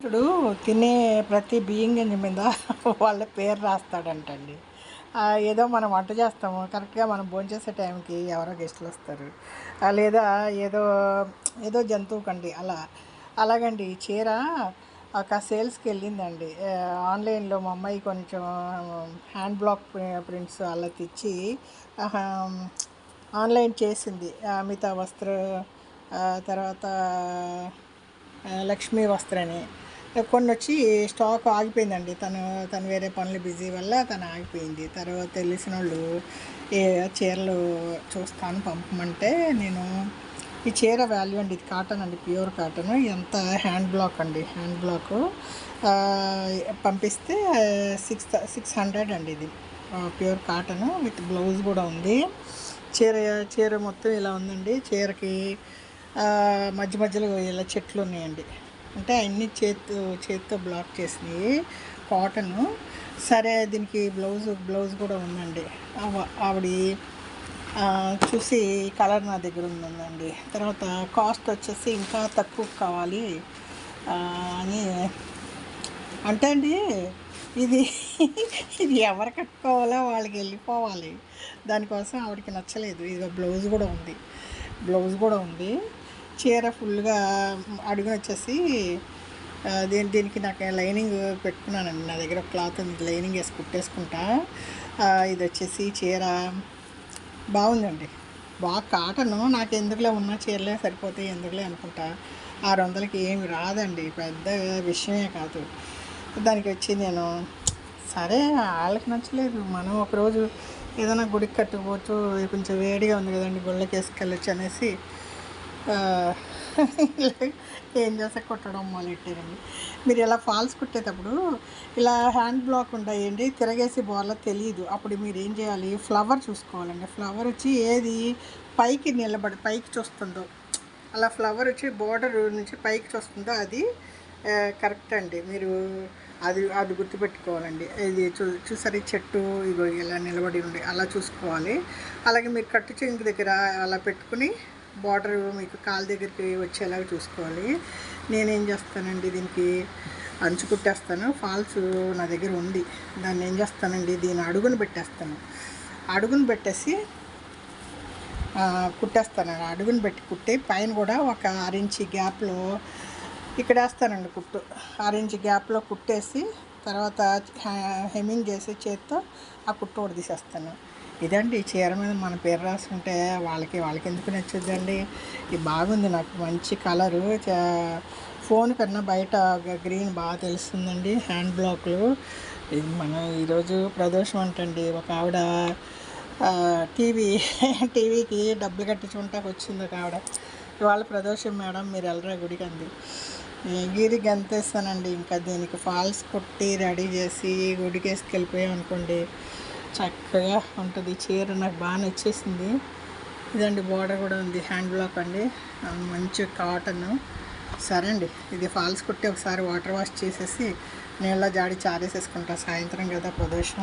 ఇప్పుడు తినే ప్రతి బియ్యం గింజ మీద వాళ్ళ పేరు రాస్తాడంటండి. ఏదో మనం వంట చేస్తాము కరెక్ట్‌గా మనం భోంచేసే టైంకి ఎవరో గెస్టులు వస్తారు. లేదా ఏదో ఏదో జంతువుకండి అలా. అలాగండి ఈ చీర ఒక సేల్స్‌కెళ్ళిందండి. ఆన్‌లైన్‌లో మా అమ్మాయి కొంచెం హ్యాండ్ బ్లాక్ ప్రింట్స్ అలా తెచ్చి ఆహా! ఆన్‌లైన్ చేసింది. అమిత వస్త్ర తర్వాత లక్ష్మీ వస్త్రని. కొన్నొచ్చి స్టాక్ ఆగిపోయిందండి. తను వేరే పనులు బిజీ వల్ల తను ఆగిపోయింది. తర్వాత తెలిసినోళ్ళు ఏ చీరలు చూస్తాను పంపమంటే నేను ఈ చీర వాల్యూ అండి, ఇది కాటన్ అండి, ప్యూర్ కాటన్. ఎంత హ్యాండ్ బ్లాక్ అండి, హ్యాండ్ బ్లాకు పంపిస్తే 600 అండి ఇది. ప్యూర్ కాటన్ విత్ బ్లౌజ్ కూడా ఉంది. చీర చీర మొత్తం ఇలా ఉందండి. చీరకి మధ్య మధ్యలో ఇలా చెట్లు ఉన్నాయండి. అంటే అన్నీ చేతితో బ్లాక్ చేసినవి కాటను. సరే దీనికి బ్లౌజ్ కూడా ఉందండి. ఆవిడ చూసి కలర్ నా దగ్గర ఉందండి. తర్వాత కాస్ట్ వచ్చేసి ఇంకా తక్కువ కావాలి అని అంటే అండి, ఇది ఇది ఎవరు కట్టుకోవాలో వాళ్ళకి వెళ్ళిపోవాలి. దానికోసం ఆవిడకి నచ్చలేదు. ఇది బ్లౌజ్ కూడా ఉంది. చీర ఫుల్గా అడుగున వచ్చేసి దీనికి నాకు లైనింగ్ పెట్టుకున్నానండి. నా దగ్గర క్లాత్ ఉంది, లైనింగ్ వేసి కుట్టేసుకుంటా. ఇది వచ్చేసి చీర బాగుందండి, బాగా కాటను. నాకు ఎందుకులే ఉన్న చీరలే సరిపోతాయి ఎందుకులే అనుకుంటా. 600కి ఏమి రాదండి, పెద్ద విషయమే కాదు. దానికి వచ్చి నేను సరే వాళ్ళకి నచ్చలేదు, మనం ఒకరోజు ఏదైనా గుడికి కట్టుకోవచ్చు, కొంచెం వేడిగా ఉంది కదండి, గుళ్ళకి వేసుకెళ్ళచ్చు అనేసి ఏం చేస్తే కుట్టడం మొదలెట్టారండి. మీరు ఇలా ఫాల్స్ కుట్టేటప్పుడు ఇలా హ్యాండ్ బ్లాక్ ఉంటాయండి, తిరగేసి బోర్లా తెలియదు. అప్పుడు మీరు ఏం చేయాలి, ఫ్లవర్ చూసుకోవాలండి. ఫ్లవర్ వచ్చి ఏది పైకి చూస్తుందో, అలా ఫ్లవర్ వచ్చి బోర్డర్ నుంచి పైకి చూస్తుందో అది కరెక్ట్ అండి. మీరు అది గుర్తుపెట్టుకోవాలండి. ఇది చూసారు, ఈ చెట్టు ఇగో ఇలా నిలబడి ఉండి అలా చూసుకోవాలి. అలాగే మీరు కట్టు చెంగు దగ్గర అలా పెట్టుకుని బార్డర్ మీకు కాలు దగ్గరికి వచ్చేలాగా చూసుకోవాలి. నేనేం చేస్తానండి, దీనికి అంచు కుట్టేస్తాను. ఫాల్స్ నా దగ్గర ఉంది, దాన్ని ఏం చేస్తానండి, దీని అడుగును పెట్టేసి కుట్టేస్తాను. అడుగును పెట్టి కుట్టి పైన కూడా ఒక 6 ఇంచ్ గ్యాప్లో ఇక్కడ వేస్తానండి కుట్టు. 6 ఇంచ్ గ్యాప్లో కుట్టేసి తర్వాత హెమ్మింగ్ చేసి చేత్తో ఆ కుట్టు కూడా తీసేస్తాను. ఇదండి చీర మీద మన పేరు రాసుకుంటే వాళ్ళకి ఎందుకు నచ్చుద్దండి. ఇది బాగుంది, నాకు మంచి కలరు. ఫోన్ కన్నా బయట గ్రీన్ బాగా తెలుస్తుందండి. హ్యాండ్ బ్లాక్లు ఇది మనం ఈరోజు ప్రదోషం అంటండి. ఒక ఆవిడ టీవీకి డబ్బులు కట్టించుకుంటాకు వచ్చింది ఒక ఆవిడ. ఇవాళ ప్రదోషం మేడం మీరు వెళ్ళరా గుడికి అంది. గిరికి గంతేస్తానండి. ఇంకా దీనికి ఫాల్స్ కొట్టి రెడీ చేసి గుడికి వేసుకెళ్ళిపోయాం అనుకోండి, చక్కగా ఉంటుంది. చీర నాకు బాగా నచ్చేసింది. ఇదండి బోర్డర్ కూడా ఉంది, హ్యాండ్ బ్లాక్ అండి, మంచి కాటన్. సరే అండి, ఇది ఫాల్స్ కొట్టి ఒకసారి వాటర్ వాష్ చేసేసి నీళ్ళ జాడి చారేసేసుకుంటా, సాయంత్రం కదా ప్రదోషం.